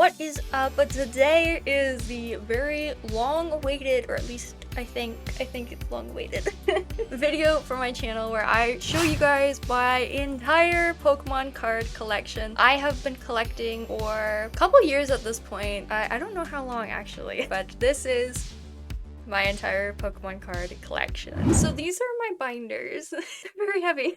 What is up? Today is the very long-awaited, or at least I think it's long-awaited, video for my channel where I show you guys my entire Pokemon card collection. I have been collecting for a couple years at this point. I don't know how long actually, but this is my entire Pokemon card collection. So these are my binders. They're very heavy.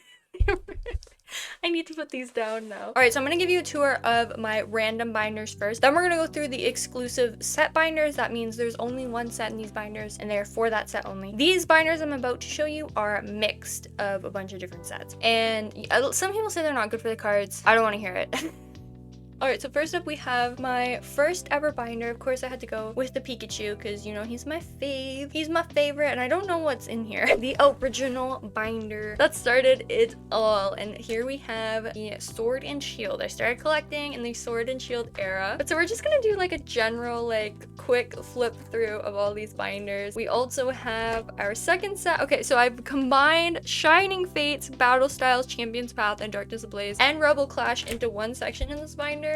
I need to put these down now. Alright, so I'm gonna give you a tour of my random binders first. Then we're gonna go through the exclusive set binders. That means there's only one set in these binders and they're for that set only. These binders I'm about to show you are mixed of a bunch of different sets. And some people say they're not good for the cards. I don't want to hear it. Alright, so first up we have my first ever binder. Of course I had to go with the Pikachu because, you know, he's my fave. He's my favorite and I don't know what's in here. The original binder that started it all. And here we have the Sword and Shield. I started collecting in the Sword and Shield era. But so we're just gonna do like a general, like, quick flip through of all these binders. We also have our second set. Okay, so I've combined Shining Fates, Battle Styles, Champion's Path, and Darkness Ablaze, and Rebel Clash into one section in this binder,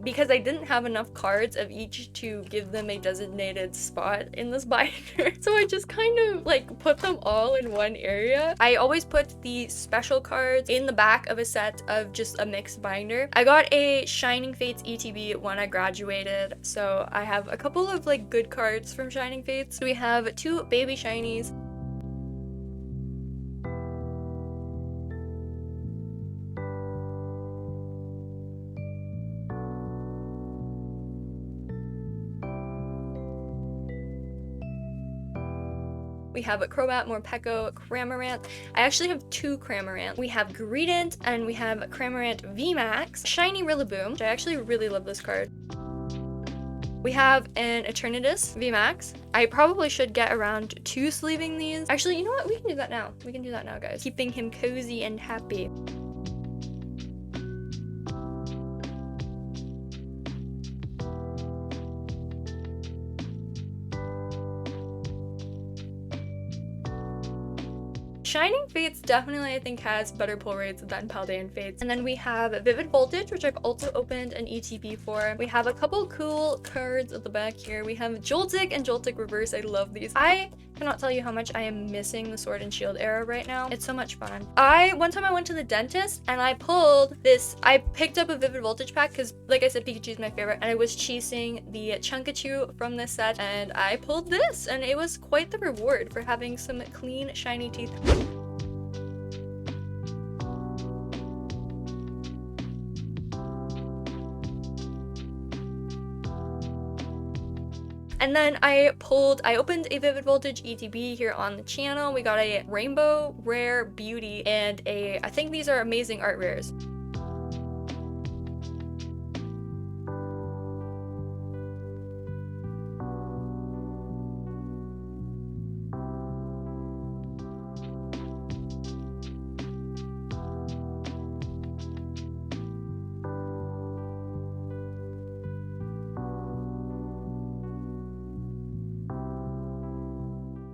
because I didn't have enough cards of each to give them a designated spot in this binder. So I just kind of like put them all in one area. I always put the special cards in the back of a set of just a mixed binder. I got a Shining Fates ETB when I graduated, so I have a couple of like good cards from Shining Fates. We have two baby shinies. We have a Crobat, Morpeko, Cramorant. I actually have two Cramorant. We have Greedent and we have Cramorant VMAX. Shiny Rillaboom, which I actually really love this card. We have an Eternatus VMAX. I probably should get around to sleeving these. Actually, you know what? We can do that now. We can do that now, guys. Keeping him cozy and happy. Shining Fates definitely, I think, has better pull rates than Paldean Fates. And then we have Vivid Voltage, which I've also opened an ETB for. We have a couple cool cards at the back here. We have Joltik and Joltik Reverse. I love these. I cannot tell you how much I am missing the Sword and Shield era right now. It's so much fun. One time I went to the dentist and I pulled this. I picked up a Vivid Voltage pack because, like I said, Pikachu is my favorite. And I was chasing the Chunkachu from this set and I pulled this. And it was quite the reward for having some clean, shiny teeth. And then I opened a Vivid Voltage ETB here on the channel. We got a Rainbow Rare Beauty and I think these are amazing art rares.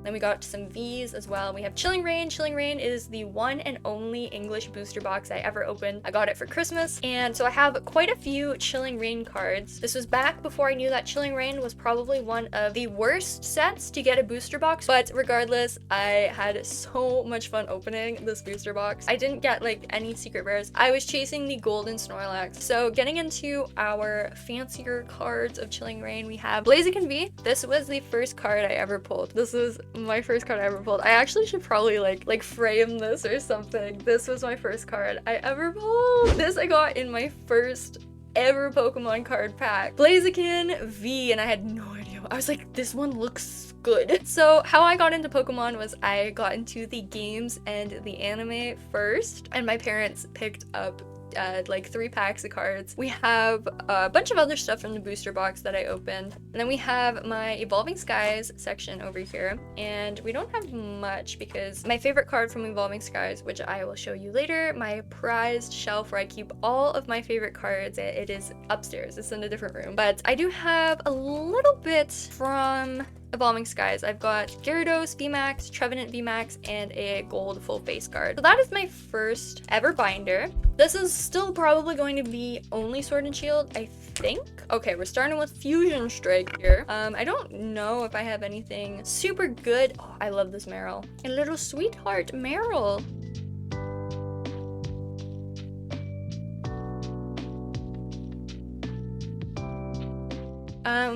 Then we got some V's as well. We have Chilling Reign. Chilling Reign is the one and only English booster box I ever opened. I got it for Christmas, and so I have quite a few Chilling Reign cards. This was back before I knew that Chilling Reign was probably one of the worst sets to get a booster box, but regardless, I had so much fun opening this booster box. I didn't get like any secret rares. I was chasing the golden Snorlax. So getting into our fancier cards of Chilling Reign, we have Blaziken V. This was the first card I ever pulled. This was my first card I ever pulled. I actually should probably like frame this or something. This was my first card I ever pulled. This I got in my first ever Pokemon card pack. Blaziken V, and I had no idea. I was like, this one looks good. So how I got into Pokemon was I got into the games and the anime first, and my parents picked up like 3 packs of cards. We have a bunch of other stuff from the booster box that I opened. And then we have my Evolving Skies section over here. And we don't have much because my favorite card from Evolving Skies, which I will show you later, my prized shelf where I keep all of my favorite cards, it is upstairs. It's in a different room. But I do have a little bit from Evolving Skies. I've got Gyarados VMAX, Trevenant VMAX, and a gold full face card. So that is my first ever binder. This is still probably going to be only Sword and Shield. I think. Okay, we're starting with Fusion Strike here. I don't know if I have anything super good. Oh, I love this Meryl. A little sweetheart Meryl.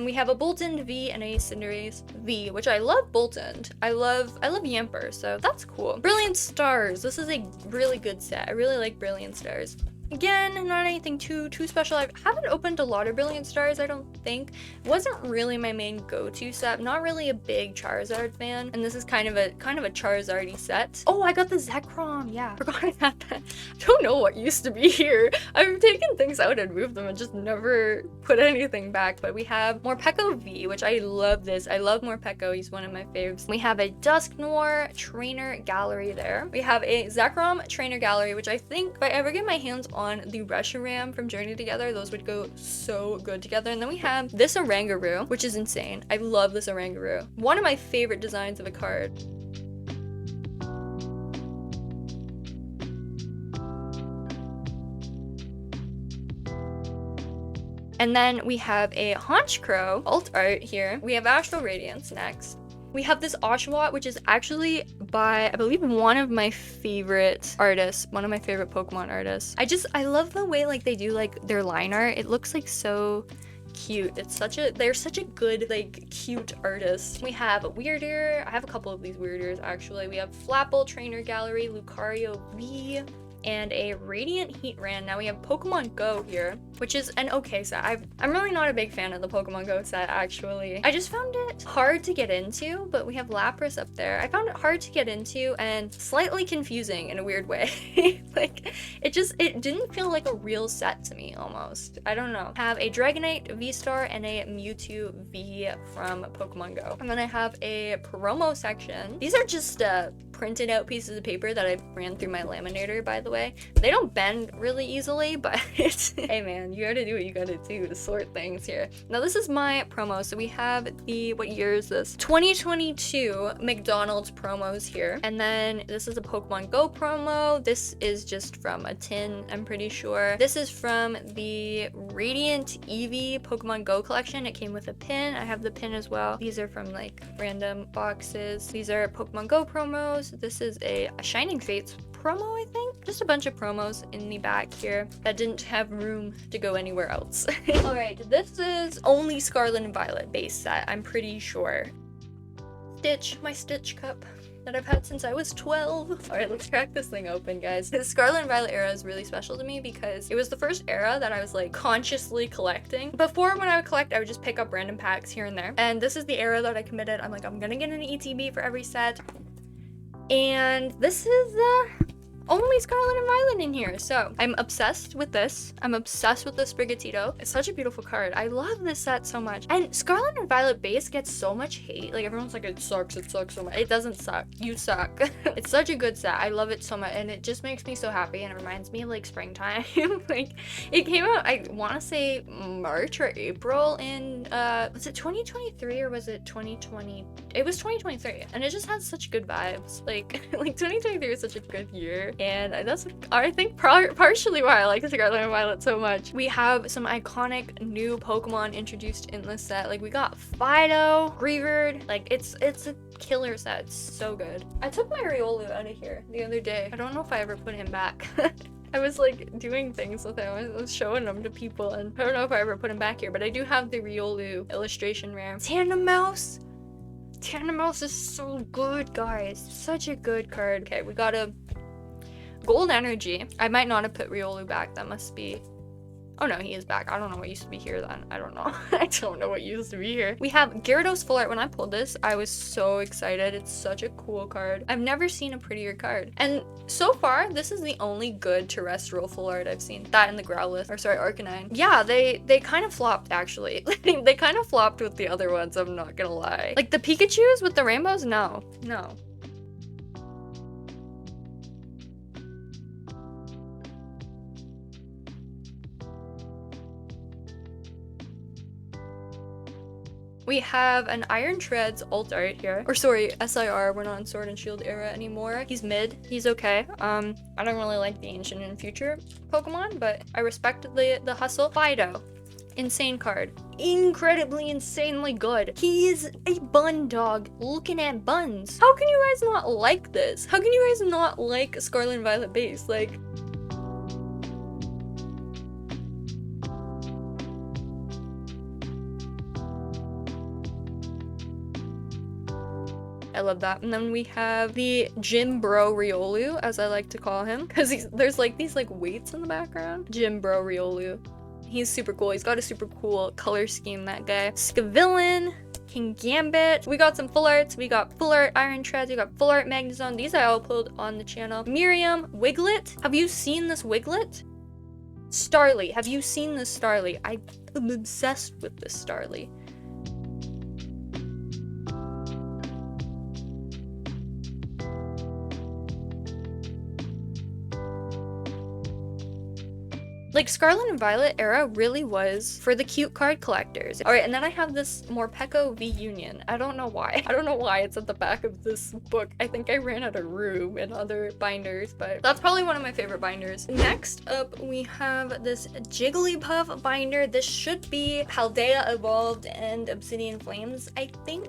We have a Boltoned V and a Cinderace V, which I love Boltoned. I love Yamper, so that's cool. Brilliant Stars. This is a really good set. I really like Brilliant Stars. Again, not anything too special. I haven't opened a lot of Brilliant Stars, I don't think. It wasn't really my main go-to set. Not really a big Charizard fan, and this is kind of a Charizard-y set. Oh, I got the Zekrom. Yeah, forgot I had that. I don't know what used to be here. I've taken things out and moved them and just never put anything back. But we have Morpeko V, which I love this. I love Morpeko. He's one of my faves. We have a Dusknoir Trainer Gallery there. We have a Zekrom Trainer Gallery, which I think if I ever get my hands on the Reshiram from Journey Together, those would go so good together. And then we have this Oranguru, which is insane. I love this Oranguru. One of my favorite designs of a card. And then we have a Honchkrow alt art here. We have Astral Radiance next. We have this Oshawott, which is actually by, I believe, one of my favorite artists, one of my favorite Pokemon artists. I love the way like they do like their line art. It looks like so cute. They're such a good, like, cute artist. We have Weirder. I have a couple of these Weirders actually. We have Flapple Trainer Gallery, Lucario V, and a Radiant Heatran. Now we have Pokemon Go here, which is an okay set. I'm really not a big fan of the Pokemon Go set, actually. I just found it hard to get into, but we have Lapras up there. I found it hard to get into and slightly confusing in a weird way. Like, it didn't feel like a real set to me, almost. I don't know. I have a Dragonite V-Star and a Mewtwo V from Pokemon Go. And then I have a promo section. These are just printed out pieces of paper that I ran through my laminator, by the way. They don't bend really easily, but hey man, you gotta do what you gotta do to sort things here. Now this is my promo. So we have the, what year is this? 2022 McDonald's promos here. And then this is a Pokemon Go promo. This is just from a tin, I'm pretty sure. This is from the Radiant Eevee Pokemon Go collection. It came with a pin. I have the pin as well. These are from like random boxes. These are Pokemon Go promos. This is a Shining Fates promo, I think. Just a bunch of promos in the back here that didn't have room to go anywhere else. Alright, this is only Scarlet and Violet base set, I'm pretty sure. Stitch, my Stitch cup that I've had since I was 12. Alright, let's crack this thing open, guys. The Scarlet and Violet era is really special to me because it was the first era that I was like consciously collecting. Before, when I would collect, I would just pick up random packs here and there. And this is the era that I committed. I'm like, I'm gonna get an ETB for every set. And this is only Scarlet and Violet in here. So I'm obsessed with this. I'm obsessed with the Sprigatito. It's such a beautiful card. I love this set so much. And Scarlet and Violet base gets so much hate. Like, everyone's like, it sucks so much. It doesn't suck. You suck. It's such a good set. I love it so much. And it just makes me so happy. And it reminds me of like springtime. Like, it came out, I want to say March or April in, was it 2023 or was it 2020? It was 2023. And it just has such good vibes. Like 2023 is such a good year. And that's, I think, partially why I like Scarlet and Violet so much. We have some iconic new Pokemon introduced in this set. Like, we got Fido, Greavard. Like, it's a killer set. It's so good. I took my Riolu out of here the other day. I don't know if I ever put him back. I was like doing things with him. I was showing them to people, and I don't know if I ever put him back here, but I do have the Riolu illustration rare. Tandemaus. Tandemaus is so good, guys. Such a good card. Okay, we got a Gold Energy. I might not have put Riolu back. That must be... Oh no, he is back. I don't know what used to be here then. I don't know. I don't know what used to be here. We have Gyarados Full Art. When I pulled this, I was so excited. It's such a cool card. I've never seen a prettier card. And so far, this is the only good terrestrial Full Art I've seen. That and the Growlithe. Or sorry, Arcanine. Yeah, they kind of flopped, actually. They kind of flopped with the other ones, I'm not gonna lie. Like the Pikachus with the rainbows? No. No. We have an Iron Treads alt art here. Or sorry, SIR. We're not in Sword and Shield era anymore. He's mid. He's okay. I don't really like the Ancient and Future Pokemon, but I respected the hustle. Fido insane card. Incredibly, insanely good. He is a bun dog looking at buns. How can you guys not like this? How can you guys not like Scarlet and Violet base? Like, I love that. And then we have the Gym Bro Riolu, as I like to call him, because there's like these like weights in the background. Gym Bro Riolu. He's super cool. He's got a super cool color scheme, that guy. Scavillain, King Gambit. We got some full arts. We got full art Iron Treads. We got full art Magnezone. These I upload on the channel. Miriam, Wiglet. Have you seen this Wiglet? Starly. Have you seen this Starly? I am obsessed with this Starly. Like, Scarlet and Violet era really was for the cute card collectors. All right, and then I have this Morpeko V Union. I don't know why. I don't know why it's at the back of this book. I think I ran out of room in other binders, but that's probably one of my favorite binders. Next up, we have this Jigglypuff binder. This should be Paldea Evolved and Obsidian Flames, I think.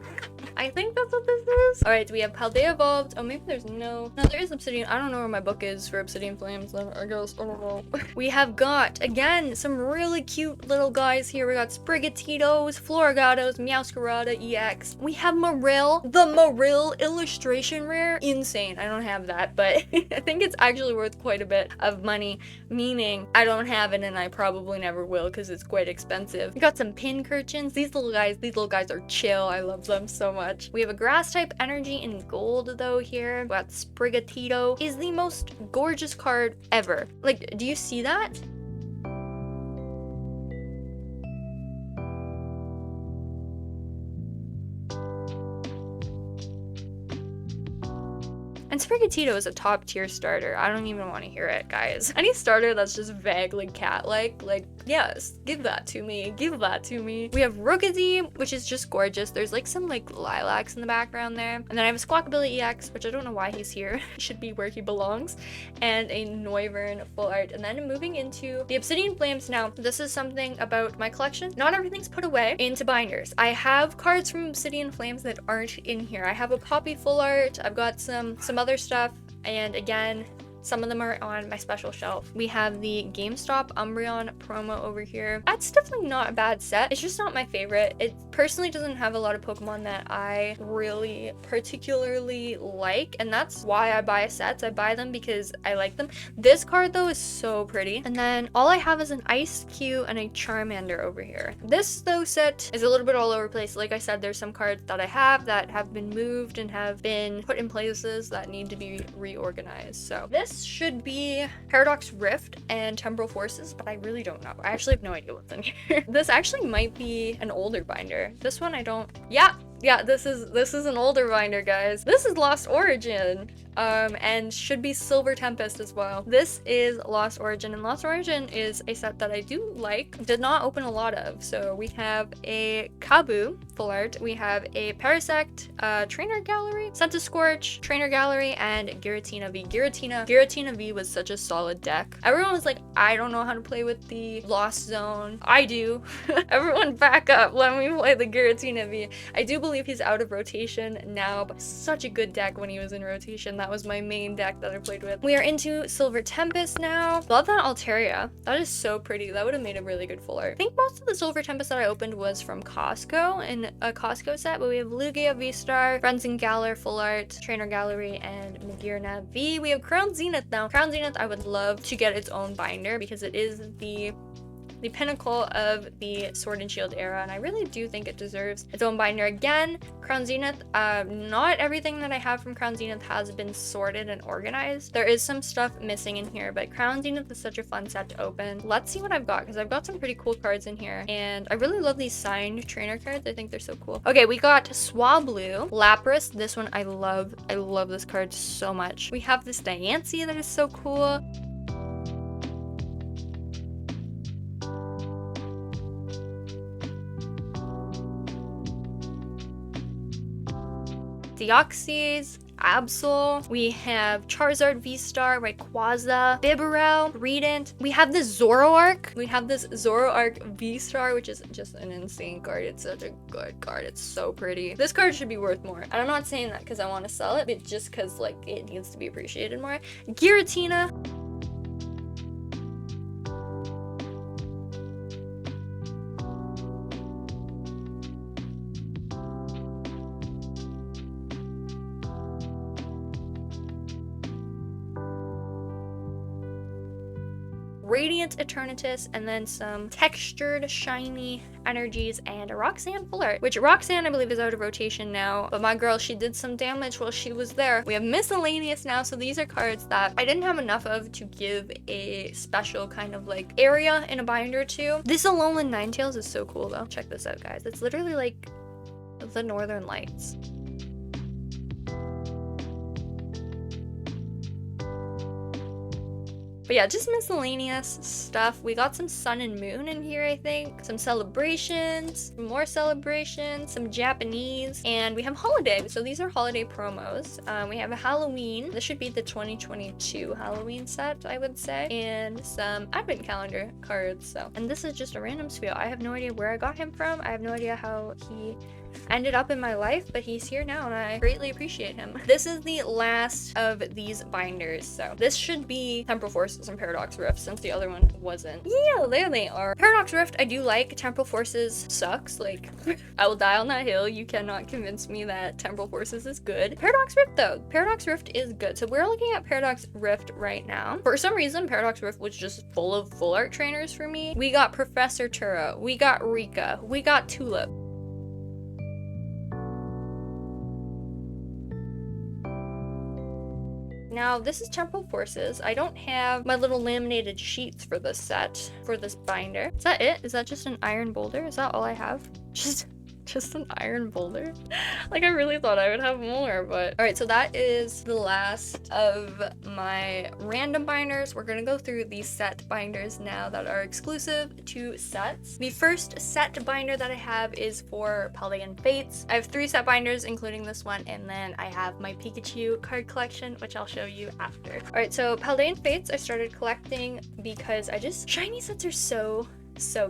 I think that's what this is. All right, we have Paldea Evolved. Oh, maybe there's no, there is Obsidian. I don't know where my book is for Obsidian Flames. I guess, I don't know. We have got, again, some really cute little guys here. We got Sprigatitos, Florigatos, Meowscarada EX. We have Marill, the Marill illustration rare. Insane. I don't have that, but I think it's actually worth quite a bit of money, meaning I don't have it and I probably never will because it's quite expensive. We got some Pincurchins. These little guys are chill. I love them so much. We have a grass type energy in gold though here. We got Sprigatito. Is the most gorgeous card ever. Like, do you see that? And Sprigatito is a top tier starter. I don't even want to hear it, guys. Any starter that's just vaguely cat-like, yes, give that to me. Give that to me. We have Rookazee, which is just gorgeous. There's like some like lilacs in the background there. And then I have a Squawkabilly EX, which I don't know why he's here. He should be where he belongs. And a Noivern full art. And then moving into the Obsidian Flames. Now, this is something about my collection. Not everything's put away into binders. I have cards from Obsidian Flames that aren't in here. I have a Poppy full art. I've got some other stuff, and again, some of them are on my special shelf. We have the GameStop Umbreon promo over here. That's definitely not a bad set. It's just not my favorite. It personally doesn't have a lot of Pokemon that I really particularly like, and that's why I buy sets. I buy them because I like them. This card though is so pretty. And then all I have is an Ice Cube and a Charmander over here. This though set is a little bit all over the place. Like I said, there's some cards that I have that have been moved and have been put in places that need to be reorganized. So this should be Paradox Rift and Temporal Forces, but I really don't know. I actually have no idea what's in here. This actually might be an older binder. This one I don't. Yeah, this is an older binder, guys. This is Lost Origin, and should be Silver Tempest as well. This is Lost Origin, and Lost Origin is a set that I do like. Did not open a lot of. So we have a Kabu full art. We have a Parasect, Trainer Gallery, Centiskorch, Trainer Gallery, and Giratina V. Giratina V was such a solid deck. Everyone was like, I don't know how to play with the Lost Zone. I do. Everyone back up. Let me play the Giratina V. I do believe he's out of rotation now, but such a good deck when he was in rotation. That was my main deck that I played with. We are into Silver Tempest now. Love that Altaria. That is so pretty. That would have made a really good full art. I think most of the Silver Tempest that I opened was from Costco, in a Costco set, but we have Lugia V-Star, Frenzen Galar full art, Trainer Gallery, and Magearna V. We have Crown Zenith now. Crown Zenith I would love to get its own binder because it is the pinnacle of the Sword and Shield era, and I really do think it deserves its own binder. Again, Crown Zenith, not everything that I have from Crown Zenith has been sorted and organized. There is some stuff missing in here, but Crown Zenith is such a fun set to open. Let's see what I've got, because I've got some pretty cool cards in here, and I really love these signed trainer cards. I think they're so cool. Okay, we got Swablu, Lapras. This one I love. I love this card so much. We have this Diancie that is so cool. Deoxys, Absol. We have Charizard V-Star, Rayquaza, Bibarel, Greedent. We have this Zoroark. We have this Zoroark V-Star, which is just an insane card. It's such a good card. It's so pretty. This card should be worth more. And I'm not saying that because I want to sell it, but just because like it needs to be appreciated more. Giratina. Radiant Eternatus, and then some textured shiny energies and a Roxanne full art, which Roxanne I believe is out of rotation now, but my girl, she did some damage while she was there. We have miscellaneous now, so these are cards that I didn't have enough of to give a special kind of like area in a binder to. This Alolan Ninetales is so cool though. Check this out, guys. It's literally like the Northern Lights. But yeah, just miscellaneous stuff. We got some Sun and Moon in here, I think. Some celebrations, more celebrations, some Japanese, and we have holiday. So these are holiday promos. We have a Halloween. This should be the 2022 Halloween set, I would say. And some advent calendar cards. So, and this is just a random spiel. I have no idea where I got him from. I have no idea how he ended up in my life, but he's here now and I greatly appreciate him. This is the last of these binders, so this should be Temporal Forces and Paradox Rift since the other one wasn't. Yeah, there they are. Paradox Rift I do like. Temporal Forces sucks. Like, I will die on that hill. You cannot convince me that Temporal Forces is good. Paradox Rift though, Paradox Rift is good. So we're looking at Paradox Rift right now. For some reason, Paradox Rift was just full of full art trainers for me. We got Professor Turo, we got Rika, we got Tulip. Now, this is Temporal Forces. I don't have my little laminated sheets for this set, for this binder. Is that it? Is that just an iron boulder? Is that all I have? Just an iron boulder? Like, I really thought I would have more, but... Alright, so that is the last of my random binders. We're gonna go through these set binders now that are exclusive to sets. The first set binder that I have is for Paldean Fates. I have 3 set binders, including this one, and then I have my Pikachu card collection, which I'll show you after. Alright, so Paldean Fates I started collecting because shiny sets are so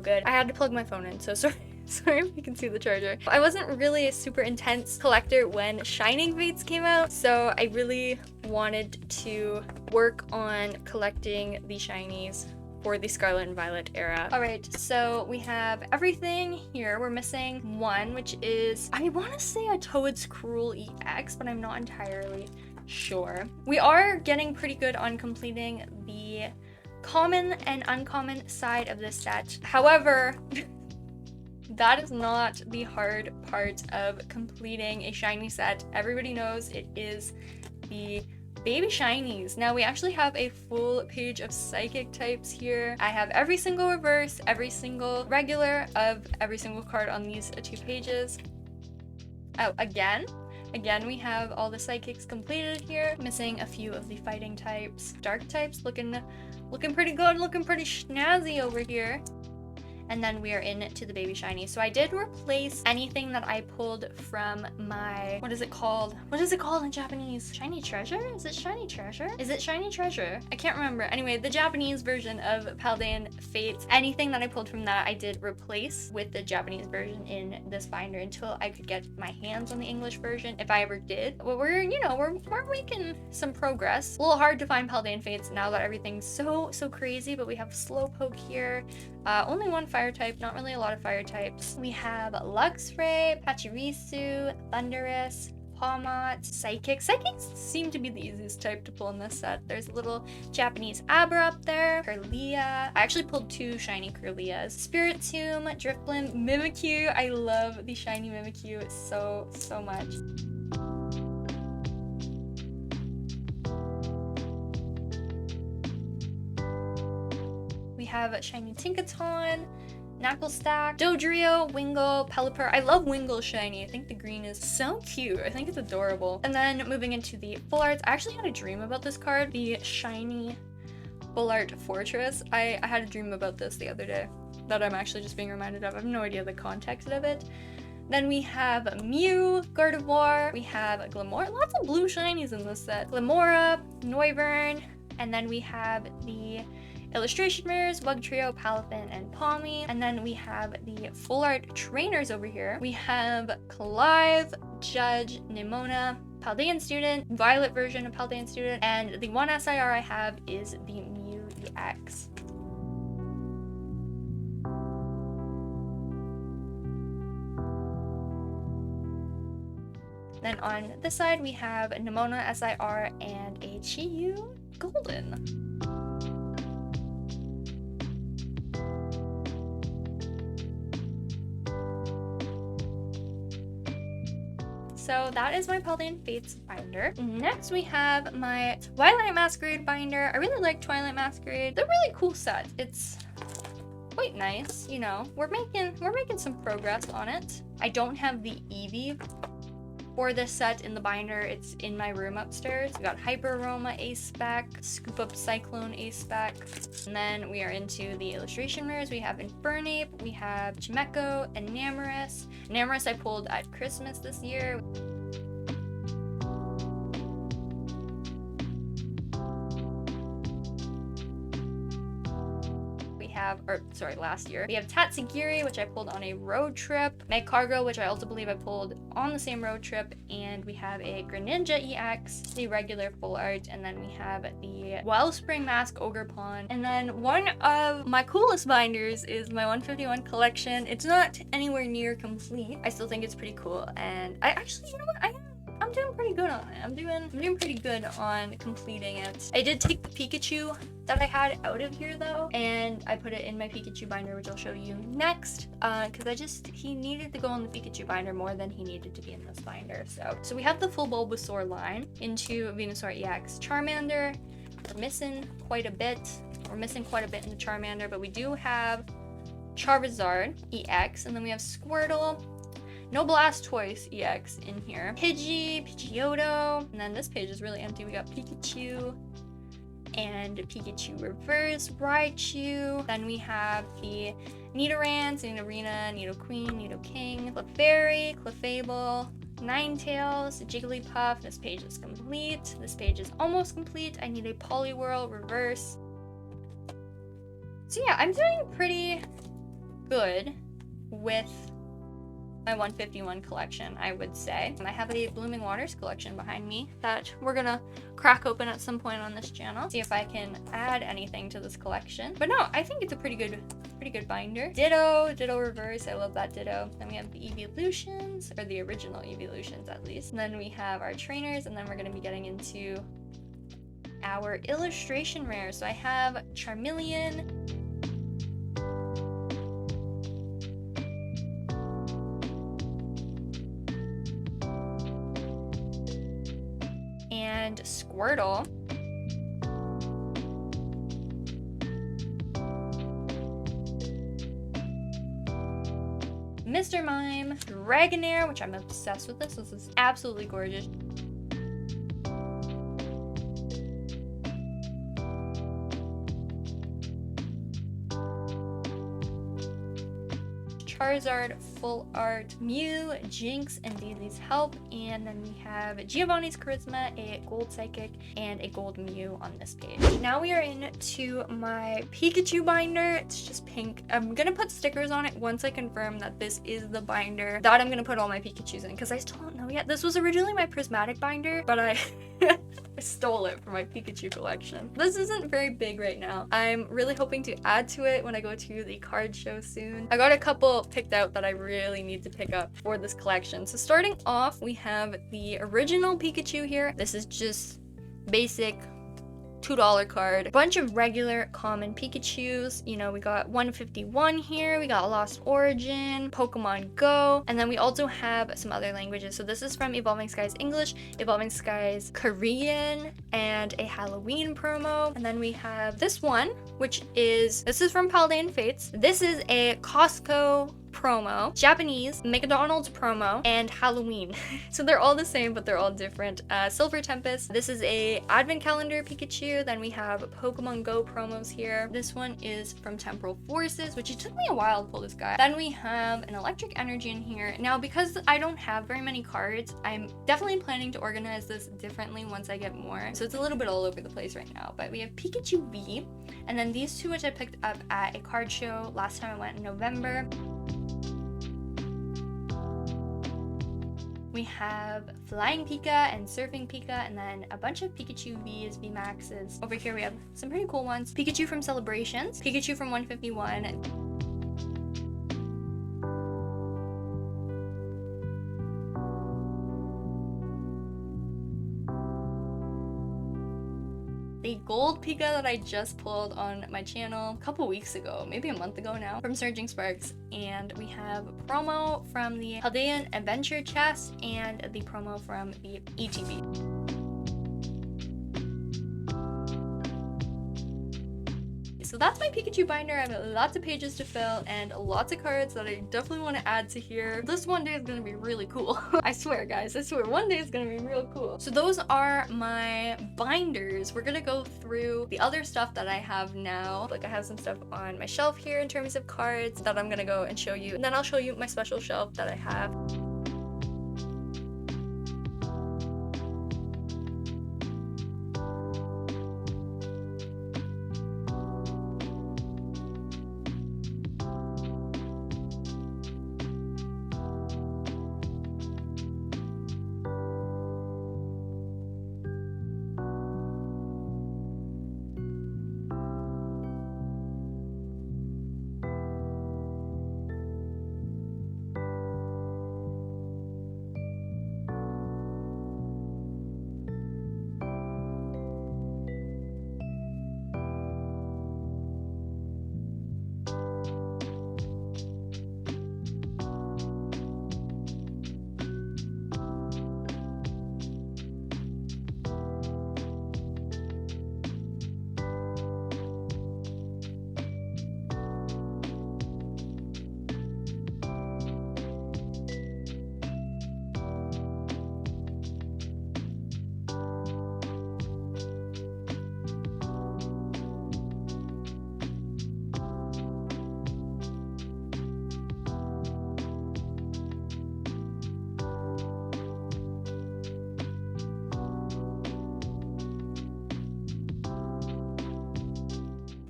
good. I had to plug my phone in, so sorry. Sorry if you can see the charger. I wasn't really a super intense collector when Shining Fates came out, so I really wanted to work on collecting the shinies for the Scarlet and Violet era. Alright, so we have everything here. We're missing one, which is, I want to say a Toad's Cruel EX, but I'm not entirely sure. We are getting pretty good on completing the common and uncommon side of this set. However, that is not the hard part of completing a shiny set. Everybody knows it is the baby shinies. Now we actually have a full page of psychic types here. I have every single reverse, every single regular of every single card on these 2 pages. Oh, again, we have all the psychics completed here. Missing a few of the fighting types. Dark types looking pretty good, looking pretty snazzy over here. And then we are into the baby shiny. So I did replace anything that I pulled from my, what is it called? What is it called in Japanese? Shiny Treasure? Is it Shiny Treasure? Is it Shiny Treasure? I can't remember. Anyway, the Japanese version of Paldean Fates. Anything that I pulled from that, I did replace with the Japanese version in this binder until I could get my hands on the English version, if I ever did. But we're making some progress. A little hard to find Paldean Fates now that everything's so crazy, but we have Slowpoke here. Only one fire type, not really a lot of fire types. We have Luxray, Pachirisu, Thundurus, Pawmot, Psychic. Psychics seem to be the easiest type to pull in this set. There's a little Japanese Abra up there, Kirlia. I actually pulled 2 shiny Kirlias. Spiritomb, Drifblim, Mimikyu. I love the shiny Mimikyu so much. We have shiny Tinkaton, Knucklestack, Dodrio, Wingull, Pelipper. I love Wingull shiny. I think the green is so cute. I think it's adorable. And then moving into the full arts, I actually had a dream about this card, the shiny full art Fortress. I had a dream about this the other day that I'm actually just being reminded of. I have no idea the context of it. Then we have Mew, Gardevoir, we have Glamora, lots of blue shinies in this set. Glamora, Noivern, and then we have the illustration rares, Bug Trio, Palafin, and Palmy. And then we have the full art trainers over here. We have Clive, Judge, Nimona, Paldean Student, Violet version of Paldean Student, and the one SIR I have is the Mew EX. Then on this side we have Nimona SIR and a Chiyu Golden. So that is my Paldean Fates binder. Next we have my Twilight Masquerade binder. I really like Twilight Masquerade. They're a really cool set. It's quite nice, you know. We're making some progress on it. I don't have the Eevee for this set in the binder. It's in my room upstairs. We got Hyper Aroma Ace Spec, Scoop Up Cyclone Ace Spec, and then we are into the illustration rares. We have Infernape, we have Chimecho, and Enamorus. Enamorus I pulled at Christmas this year. Last year. We have Tatsugiri, which I pulled on a road trip. Magcargo, which I also believe I pulled on the same road trip. And we have a Greninja EX, the regular full art. And then we have the Wellspring Mask Ogerpon. And then one of my coolest binders is my 151 collection. It's not anywhere near complete. I still think it's pretty cool. And I actually, you know what? I'm doing pretty good on it. I'm doing pretty good on completing it. I did take the Pikachu that I had out of here though, and I put it in my Pikachu binder, which I'll show you next, because he needed to go in the Pikachu binder more than he needed to be in this binder. So we have the full Bulbasaur line into Venusaur EX. Charmander, we're missing quite a bit. We're missing quite a bit in the Charmander, but we do have Charizard EX, and then we have Squirtle. No Blastoise EX in here. Pidgeotto, and then this page is really empty. We got Pikachu and Pikachu Reverse, Raichu. Then we have the Nidorans, Nidorina, Nidoqueen, Nidoking, Clefairy, Clefable, Ninetales, Jigglypuff. This page is complete. This page is almost complete. I need a Poliwhirl Reverse. So yeah, I'm doing pretty good with my 151 collection, I would say. I have a Blooming Waters collection behind me that we're gonna crack open at some point on this channel. See if I can add anything to this collection. But no, I think it's a pretty good binder. Ditto Reverse, I love that Ditto. Then we have the Evolutions, or the original Evolutions at least. And then we have our trainers, and then we're gonna be getting into our illustration rares. So I have Charmeleon, and Squirtle. Mr. Mime, Dragonair, which I'm obsessed with this. This is absolutely gorgeous. Charizard, Full Art, Mew, Jinx, and Daisy's Help, and then we have Giovanni's Charisma, a Gold Psychic, and a Gold Mew on this page. Now we are into my Pikachu binder. It's just pink. I'm gonna put stickers on it once I confirm that this is the binder that I'm gonna put all my Pikachus in, because I still don't know yet. This was originally my prismatic binder, but I stole it for my Pikachu collection. This isn't very big right now. I'm really hoping to add to it when I go to the card show soon. I got a couple picked out that I really need to pick up for this collection. So starting off, we have the original Pikachu here. This is just basic $2 card. A bunch of regular common Pikachus. You know, we got 151 here, we got Lost Origin, Pokemon Go, and then we also have some other languages. So this is from Evolving Skies English, Evolving Skies Korean, and a Halloween promo. And then we have this one, which is, this is from Paldean Fates. This is a Costco promo, Japanese, McDonald's promo, and Halloween. So they're all the same, but they're all different. Silver Tempest. This is a advent calendar Pikachu. Then we have Pokemon Go promos here. This one is from Temporal Forces, which it took me a while to pull this guy. Then we have an Electric Energy in here. Now, because I don't have very many cards, I'm definitely planning to organize this differently once I get more. So it's a little bit all over the place right now. But we have Pikachu V, and then these two, which I picked up at a card show last time I went in November. We have Flying Pika and Surfing Pika, and then a bunch of Pikachu V's, VMAXs. Over here we have some pretty cool ones. Pikachu from Celebrations, Pikachu from 151. The gold Pika that I just pulled on my channel a couple weeks ago, maybe a month ago now, from Surging Sparks. And we have a promo from the Haldean Adventure chest and the promo from the ETB. So that's my Pikachu binder. I have lots of pages to fill and lots of cards that I definitely want to add to here. This one day is going to be really cool. I swear, guys, I swear, one day is going to be real cool. So those are my binders. We're going to go through the other stuff that I have now. Like I have some stuff on my shelf here in terms of cards that I'm going to go and show you. And then I'll show you my special shelf that I have.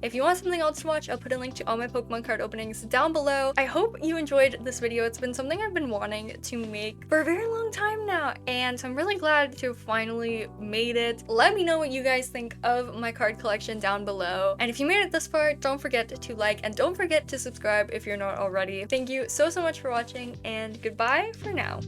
If you want something else to watch, I'll put a link to all my Pokemon card openings down below. I hope you enjoyed this video. It's been something I've been wanting to make for a very long time now, and so I'm really glad to have finally made it. Let me know what you guys think of my card collection down below. And if you made it this far, don't forget to like and don't forget to subscribe if you're not already. Thank you so much for watching, and goodbye for now.